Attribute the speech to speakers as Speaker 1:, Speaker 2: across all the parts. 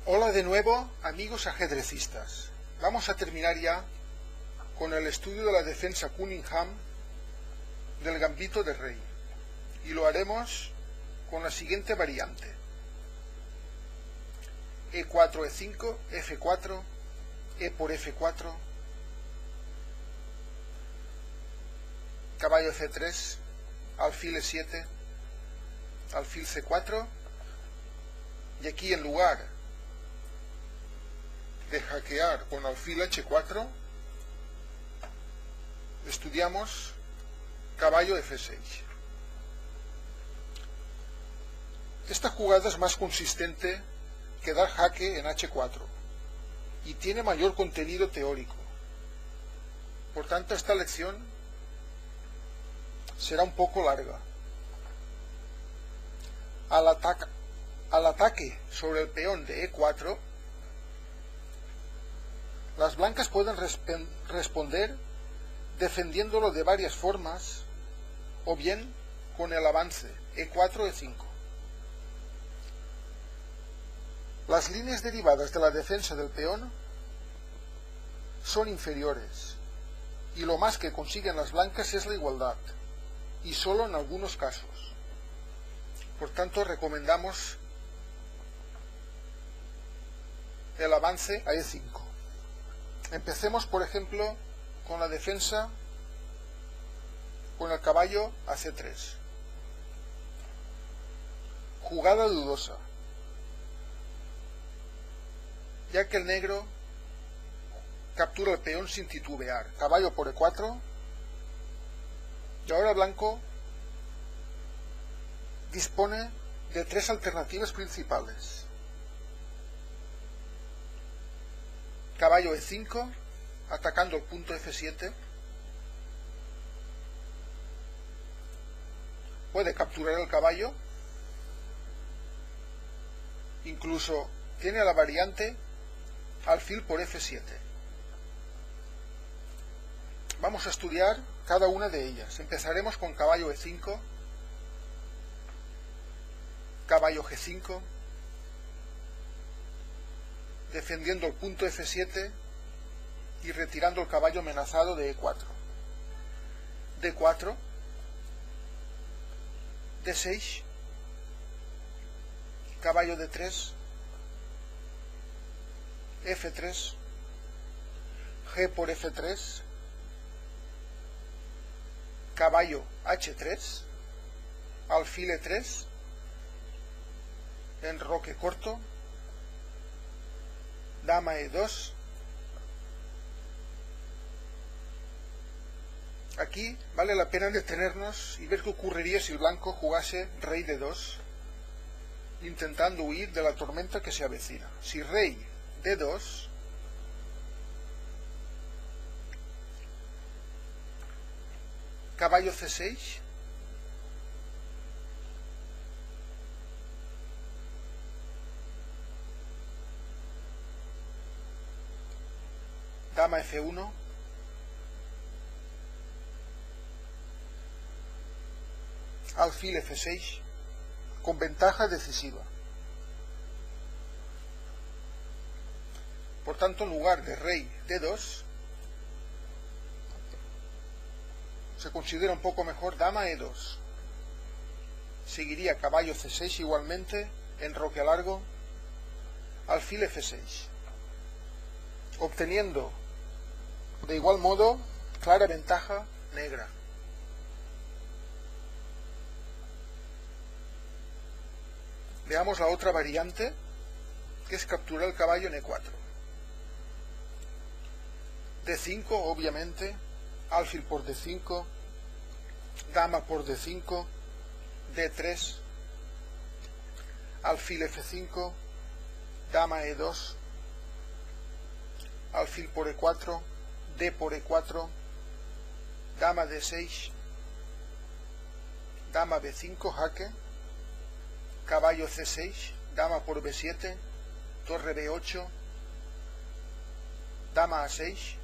Speaker 1: Hola de nuevo, amigos ajedrecistas. Vamos a terminar ya con el estudio de la defensa Cunningham del gambito de rey. Y lo haremos con la siguiente variante: E4, E5, F4, E por F4, caballo F3, alfil E7, alfil C4, y aquí en lugar de hackear con alfil H4, estudiamos caballo F6. Esta jugada es más consistente que dar jaque en H4 y tiene mayor contenido teórico. Por tanto, esta lección será un poco larga. Al ataque sobre el peón de E4, las blancas pueden responder defendiéndolo de varias formas, o bien con el avance E4, E5. Las líneas derivadas de la defensa del peón son inferiores, y lo más que consiguen las blancas es la igualdad, y solo en algunos casos. Por tanto, recomendamos el avance a E5. Empecemos, por ejemplo, con la defensa con el caballo a C3. Jugada dudosa, ya que el negro captura el peón sin titubear. Caballo por E4, y ahora el blanco dispone de tres alternativas principales: caballo E5, atacando el punto F7, puede capturar el caballo, incluso tiene la variante alfil por F7. Vamos a estudiar cada una de ellas. Empezaremos con caballo E5, caballo G5, defendiendo el punto F7 y retirando el caballo amenazado de E4. D4, D6, caballo D3, F3, G por F3, caballo H3, alfil E3, enroque corto, dama E2. Aquí vale la pena detenernos y ver qué ocurriría si el blanco jugase rey D2, intentando huir de la tormenta que se avecina. Si rey D2, caballo C6, dama F1, alfil F6, con ventaja decisiva. Por tanto, en lugar de rey D2, se considera un poco mejor dama E2. Seguiría caballo C6 igualmente, enroque largo, alfil F6, obteniendo de igual modo clara ventaja negra. Veamos la otra variante, que es capturar el caballo en E4. D5, obviamente, alfil por D5, dama por D5, D3, alfil F5, dama E2, alfil por E4, D por E4, dama D6, dama B5, jaque, caballo C6, dama por B7, torre B8, dama A6,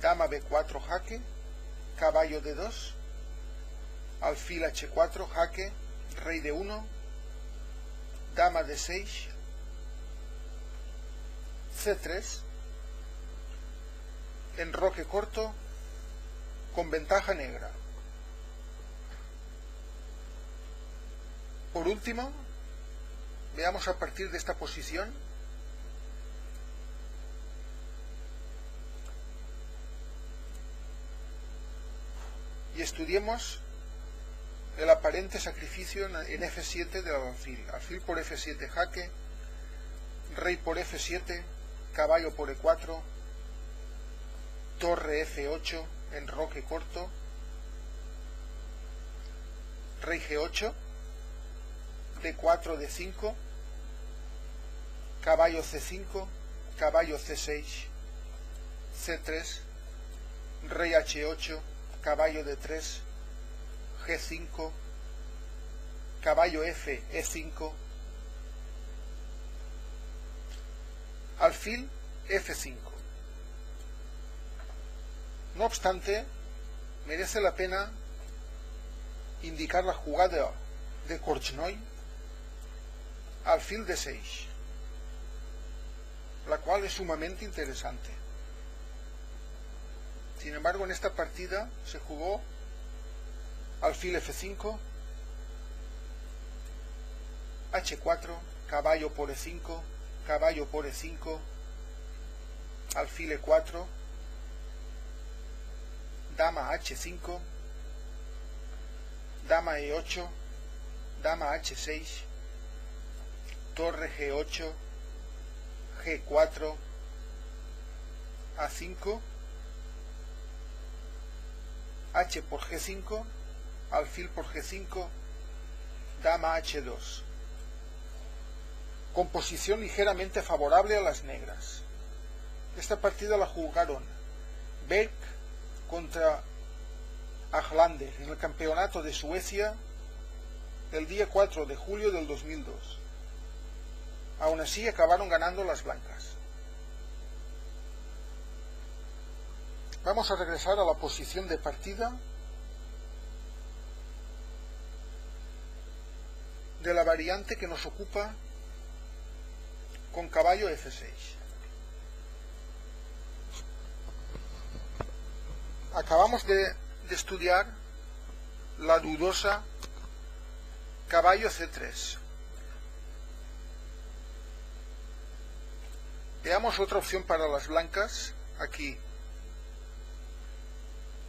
Speaker 1: dama B4, jaque, caballo D2, alfil H4, jaque, rey D1, dama D6, C3, enroque corto, con ventaja negra. Por último, veamos a partir de esta posición y estudiemos el aparente sacrificio en F7 del alfil. Alfil por F7 jaque, rey por F7, caballo por E4, torre F8, enroque corto, rey G8, D4, D5, caballo C5, caballo C6, C3, rey H8, caballo D3, G5, caballo F, E5, alfil F5. No obstante, merece la pena indicar la jugada de Korchnoi, alfil D6, la cual es sumamente interesante. Sin embargo, en esta partida se jugó alfil F5, H4, caballo por E5, caballo por E5, alfil E4, dama H5, dama E8, dama H6, torre G8, G4, A5, H por G5, alfil por G5, dama H2. Composición ligeramente favorable a las negras. Esta partida la jugaron Berg contra Aglander en el campeonato de Suecia el día 4 de julio del 2002. Aún así acabaron ganando las blancas. Vamos a regresar a la posición de partida de la variante que nos ocupa con caballo F6. Acabamos de estudiar la dudosa caballo C3. Veamos otra opción para las blancas, aquí,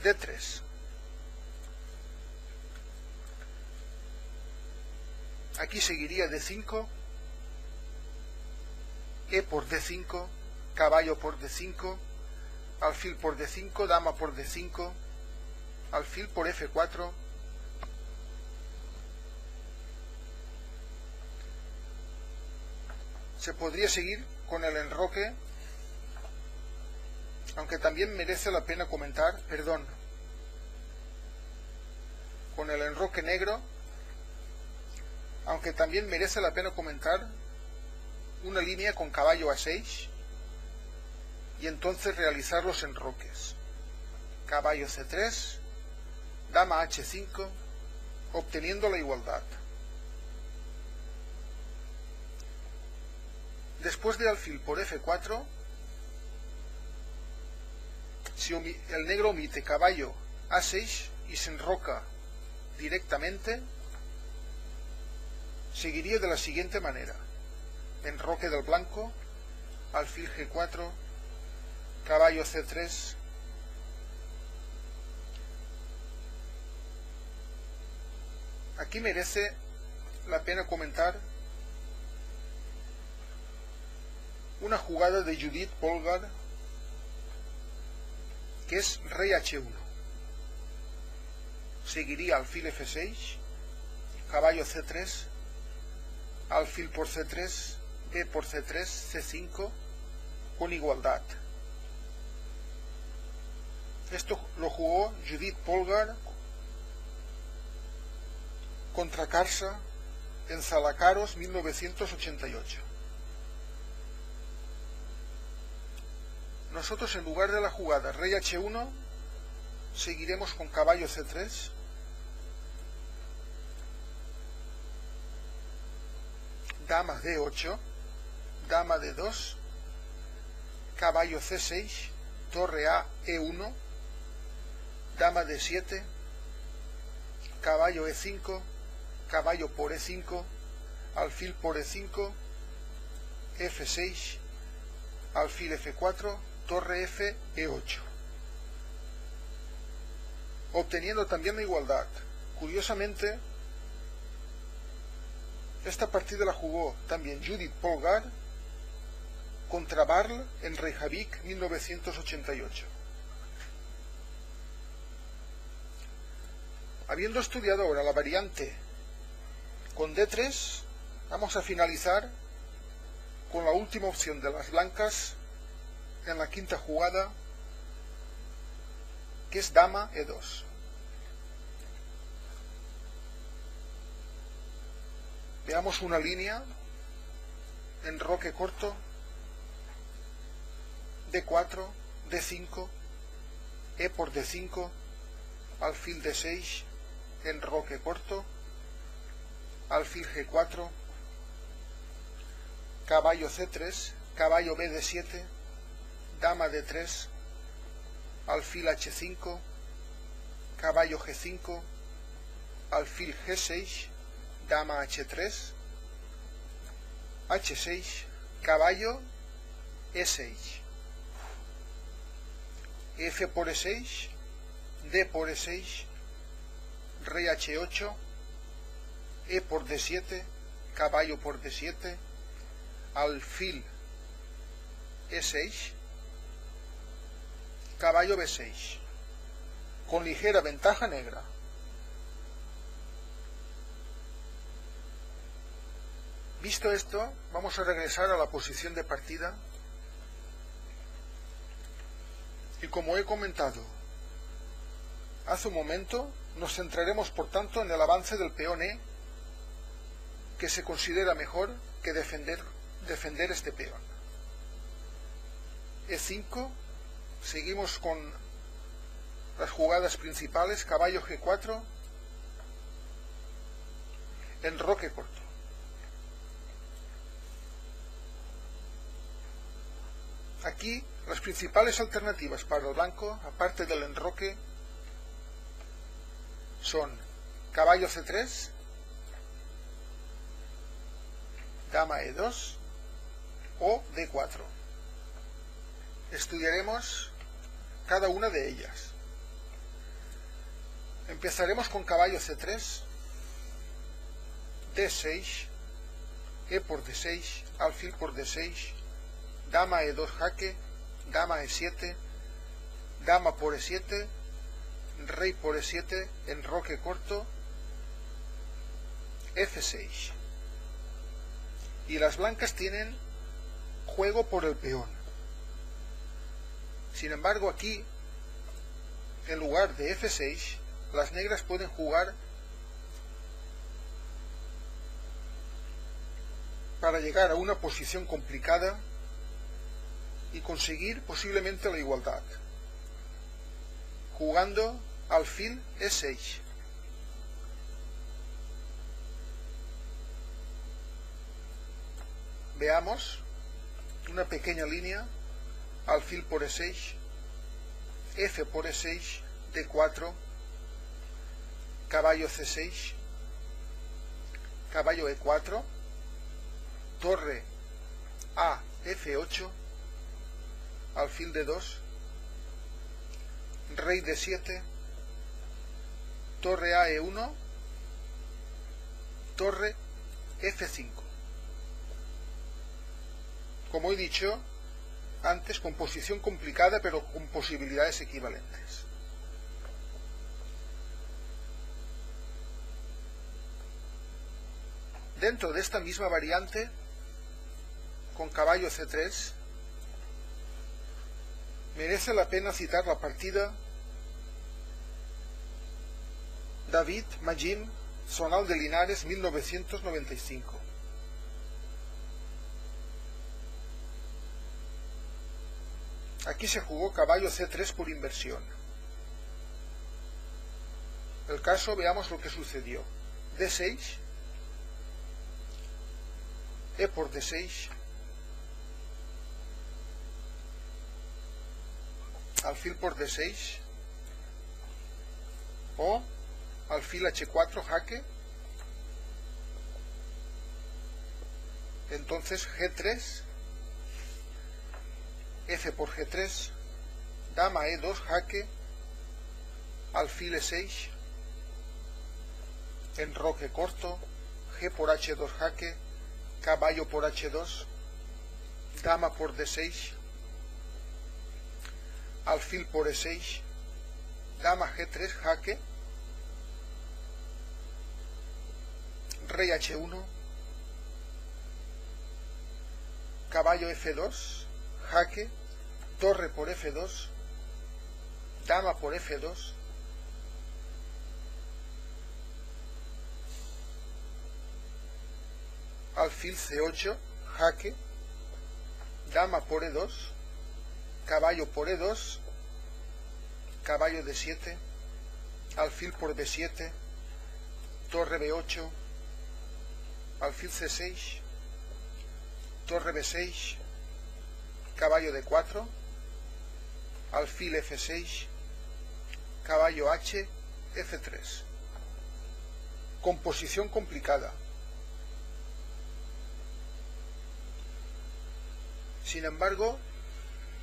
Speaker 1: D3. Aquí seguiría D5, E por D5, caballo por D5, alfil por D5, dama por D5, alfil por F4, se podría seguir con el enroque, aunque también merece la pena comentar, con el enroque negro, aunque también merece la pena comentar una línea con caballo A6 y entonces realizar los enroques. Caballo C3, dama H5, obteniendo la igualdad. Después de alfil por F4, si el negro omite caballo A6 y se enroca directamente, seguiría de la siguiente manera: enroque del blanco, alfil G4, caballo C3, aquí merece la pena comentar una jugada de Judith Polgar, que es rey H1. Seguiría alfil F6, caballo C3, alfil por C3, B por C3, C5, con igualdad. Esto lo jugó Judith Polgar contra Karsa en Zalacaros 1988. Nosotros, en lugar de la jugada rey H1, seguiremos con caballo C3, dama D8, dama D2, caballo C6, torre A, E1, dama D7, caballo E5, caballo por E5, alfil por E5, F6, alfil F4, torre F, E8. Obteniendo también la igualdad. Curiosamente, esta partida la jugó también Judith Polgar contra Barl en Reykjavik 1988. Habiendo estudiado ahora la variante con D3, vamos a finalizar con la última opción de las blancas en la quinta jugada, que es dama E2. Veamos una línea en roque corto, D4, D5, E por D5, alfil D6, en roque corto, alfil G4, caballo C3, caballo B D7, dama D3, alfil H5, caballo G5, alfil G6, dama H3, H6, caballo E6, F por E6, D por E6, rey H8, E por D7, caballo por D7, alfil E6, caballo B6, con ligera ventaja negra. Visto esto, vamos a regresar a la posición de partida y, como he comentado hace un momento, nos centraremos por tanto en el avance del peón E, que se considera mejor que defender este peón. E5, seguimos con las jugadas principales, caballo G4, enroque corto. Aquí las principales alternativas para el blanco, aparte del enroque, son caballo C3, dama E2 o D4. Estudiaremos cada una de ellas. Empezaremos con caballo C3, D6, E por D6, alfil por D6, dama E2 jaque, dama E7, dama por E7, rey por E7, enroque corto, F6. Y las blancas tienen juego por el peón. Sin embargo, aquí, en lugar de F6, las negras pueden jugar para llegar a una posición complicada y conseguir posiblemente la igualdad, jugando alfil E6. Veamos una pequeña línea, alfil por E6, F por E6, D4, caballo C6, caballo E4, torre A, F8, alfil D2, rey D7, torre A, E1, torre F5. Como he dicho antes, composición complicada pero con posibilidades equivalentes. Dentro de esta misma variante, con caballo C3, merece la pena citar la partida David Magim, Zonal de Linares, 1995. Aquí se jugó caballo C3 por inversión. El caso, veamos lo que sucedió. D6, E por D6, alfil por D6 o alfil H4 jaque. Entonces G3, F por G3, dama E2 jaque, alfil E6, enroque corto, G por H2 jaque, caballo por H2, dama por D6, alfil por E6, dama G3 jaque, rey H1, caballo F2 jaque, torre por F2, dama por F2, alfil C8 jaque, dama por E2, caballo por E2, caballo D7, alfil por B7, torre B8, alfil C6, torre B6, caballo D4, alfil F6, caballo H, F3. Composición complicada. Sin embargo,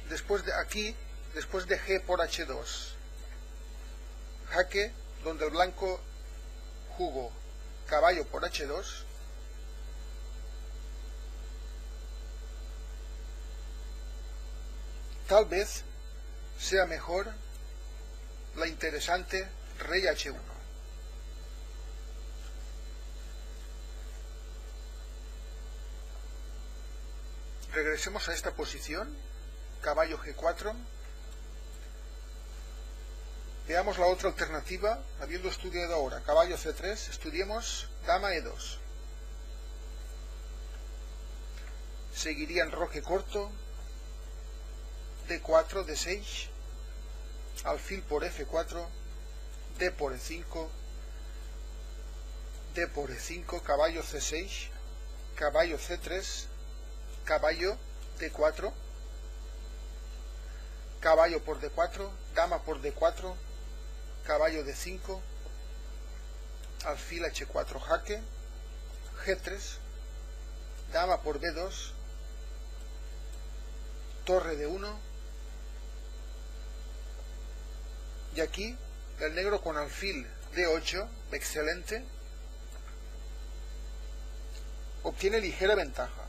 Speaker 1: después de G por H2, jaque, donde el blanco jugó caballo por H2, tal vez sea mejor la interesante rey H1. Regresemos a esta posición, caballo G4. Veamos la otra alternativa, habiendo estudiado ahora caballo C3, estudiemos dama E2. Seguiría enroque corto, D4, D6, alfil por F4, D por E5, D por E5, caballo C6, caballo C3, caballo D4, caballo por D4, dama por D4, caballo D5, alfil H4 jaque, G3, dama por B2, torre D1, y aquí el negro con alfil D8, excelente, obtiene ligera ventaja.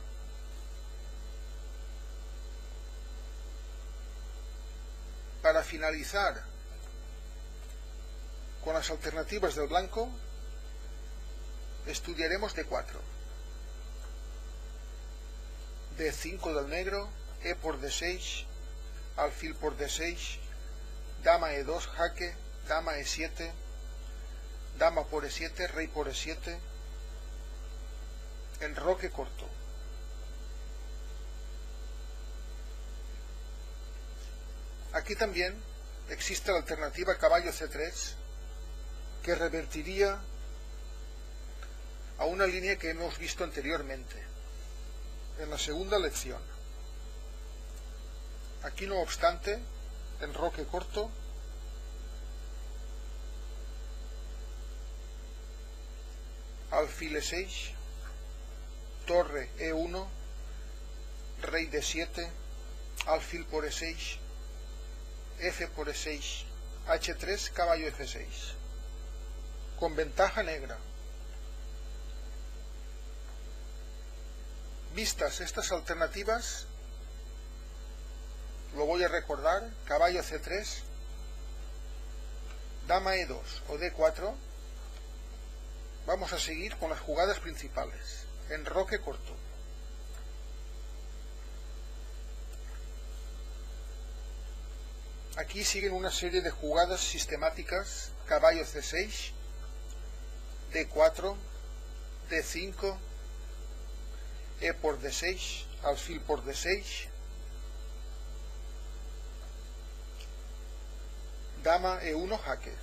Speaker 1: Para finalizar con las alternativas del blanco, estudiaremos D4, D5 del negro, E por D6, alfil por D6, dama E2 jaque, dama E7, dama por E7, rey por E7, enroque corto. Aquí también existe la alternativa caballo C3, que revertiría a una línea que hemos visto anteriormente, en la segunda lección. Aquí, no obstante, enroque corto, alfil E6, torre E1, rey D7, alfil por E6, F por E6, H3, caballo F6, con ventaja negra. Vistas estas alternativas, lo voy a recordar, caballo C3, dama E2 o D4, vamos a seguir con las jugadas principales, enroque corto. Aquí siguen una serie de jugadas sistemáticas, caballo C6, D4, D5, E por D6, alfil por D6, dama E1 jaque.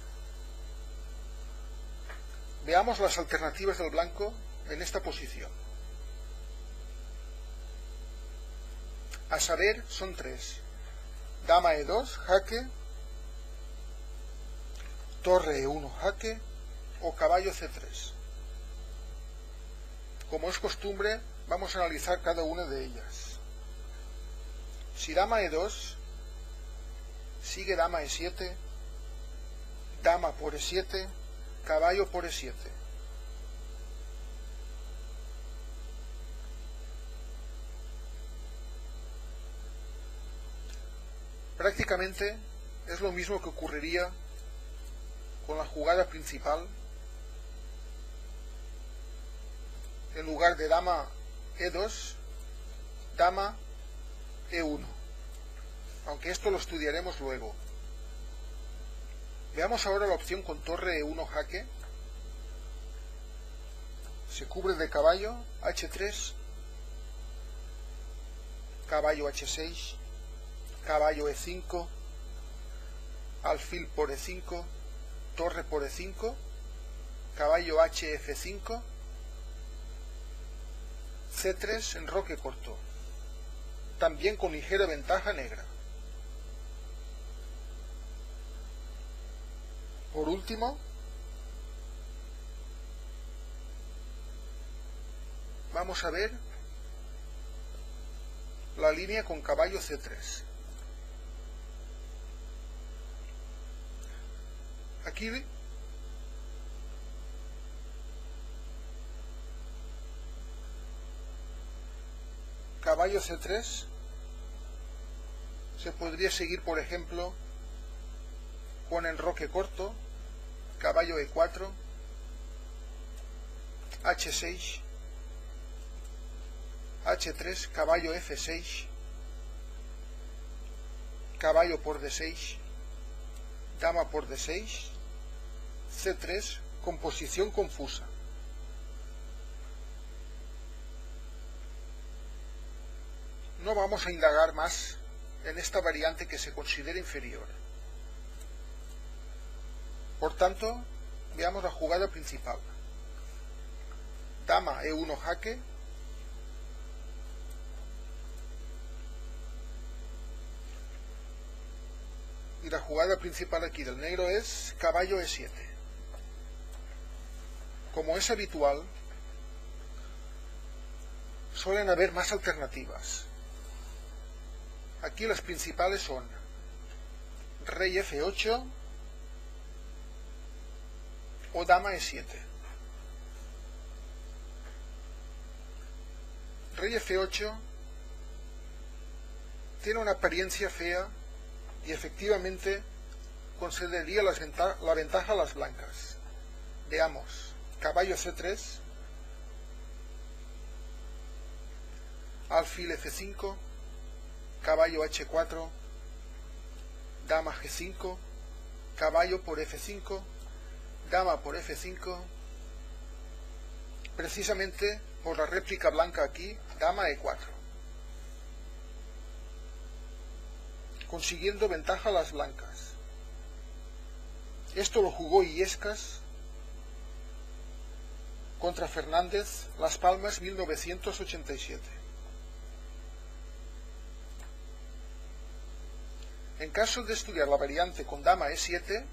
Speaker 1: Veamos las alternativas del blanco en esta posición. A saber, son tres. dama E2, jaque, torre E1, jaque, o caballo C3. Como es costumbre, vamos a analizar cada una de ellas. Si dama E2, sigue dama E7, dama por E7, caballo por E7. Prácticamente es lo mismo que ocurriría con la jugada principal. En lugar de dama E2, dama E1. Aunque esto lo estudiaremos luego. Veamos ahora la opción con torre E1 jaque. Se cubre de caballo, H3, caballo H6, caballo E5, alfil por E5, torre por E5, caballo HF5, C3 enroque corto, también con ligera ventaja negra. Por último, vamos a ver la línea con caballo C3. Aquí caballo C3 se podría seguir, por ejemplo, con enroque corto, caballo E4, H6, H3, caballo F6, caballo por D6, dama por D6, C3 con posición confusa. No vamos a indagar más en esta variante que se considera inferior. Por tanto, veamos la jugada principal. Dama E1 jaque, y la jugada principal aquí del negro es caballo E7. Como es habitual, suelen haber más alternativas. Aquí las principales son rey F8 o dama E7. Rey F8 tiene una apariencia fea y efectivamente concedería la ventaja a las blancas. Veamos, caballo C3, alfil F5, caballo H4, dama G5, caballo por F5, dama por F5, precisamente por la réplica blanca aquí, dama E4, consiguiendo ventaja a las blancas. Esto lo jugó Illescas contra Fernández, Las Palmas, 1987. En caso de estudiar la variante con dama E7,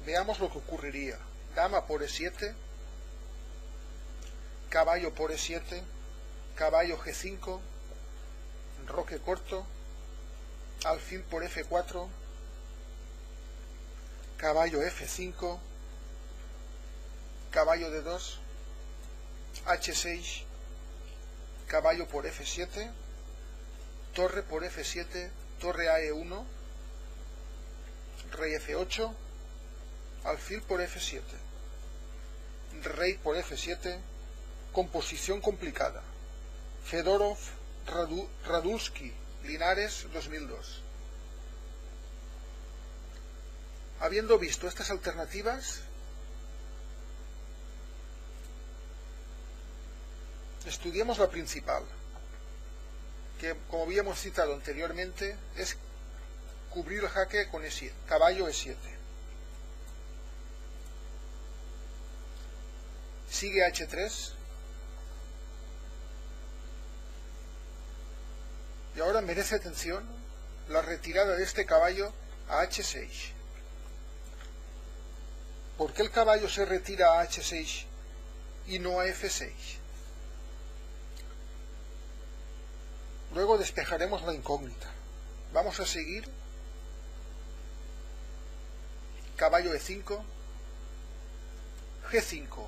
Speaker 1: veamos lo que ocurriría. Dama por E7, caballo por E7, caballo G5, enroque corto, alfil por F4, caballo F5, caballo D2, H6, caballo por F7, torre por F7, torre a E1, rey F8, alfil por F7, rey por F7, composición complicada. Fedorov, Radulski, Linares, 2002. Habiendo visto estas alternativas, estudiemos la principal, que, como habíamos citado anteriormente, es cubrir el jaque con E7, caballo E7. Sigue H3. Y ahora merece atención la retirada de este caballo a h6. ¿Por qué el caballo se retira a h6 y no a f6? Luego despejaremos la incógnita. Vamos a seguir. Caballo e5, g5.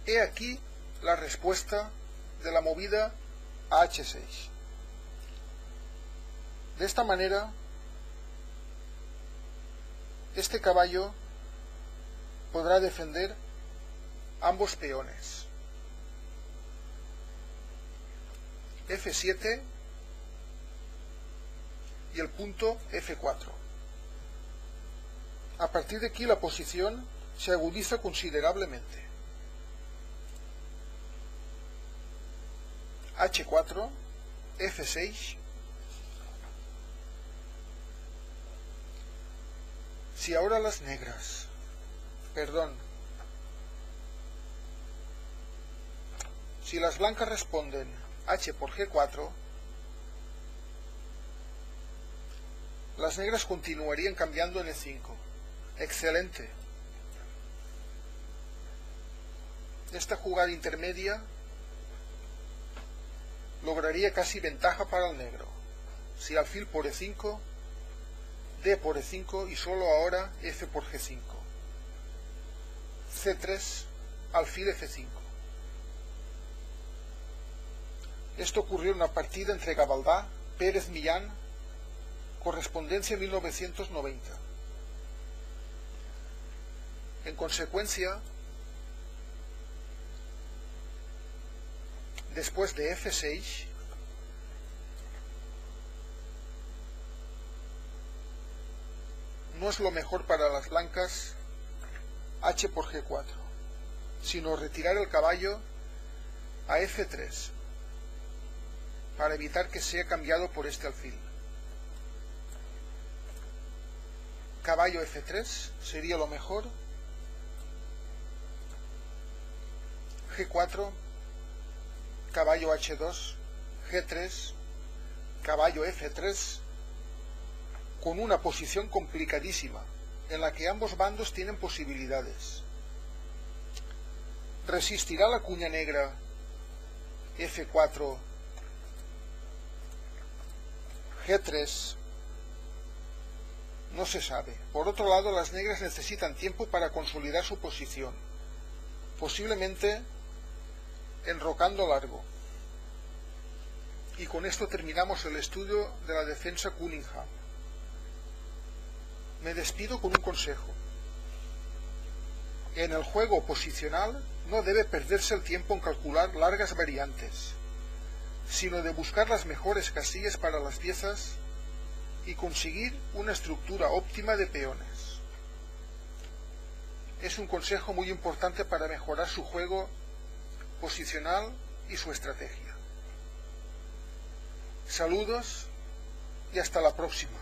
Speaker 1: He aquí la respuesta de la movida a h6. De esta manera, este caballo podrá defender ambos peones. f7 y el punto f4. A partir de aquí la posición se agudiza considerablemente. h4, f6. Si ahora las negras, si las blancas responden h por g4, las negras continuarían cambiando en e5. Excelente. Esta jugada intermedia lograría casi ventaja para el negro. Si alfil por e5, d por e5 y solo ahora f por g5. c3, alfil f5. Esto ocurrió en una partida entre Gavaldà, Pérez Millán, correspondencia 1990. En consecuencia, después de f6, no es lo mejor para las blancas h por g4, sino retirar el caballo a f3 para evitar que sea cambiado por este alfil. Caballo f3 sería lo mejor. g4, caballo h2, g3, caballo f3, con una posición complicadísima, en la que ambos bandos tienen posibilidades. ¿Resistirá la cuña negra f4, g3? No se sabe. Por otro lado, las negras necesitan tiempo para consolidar su posición, posiblemente enrocando largo. Y con esto terminamos el estudio de la defensa Cunningham. Me despido con un consejo. En el juego posicional no debe perderse el tiempo en calcular largas variantes, sino de buscar las mejores casillas para las piezas y conseguir una estructura óptima de peones. Es un consejo muy importante para mejorar su juego posicional y su estrategia. Saludos y hasta la próxima.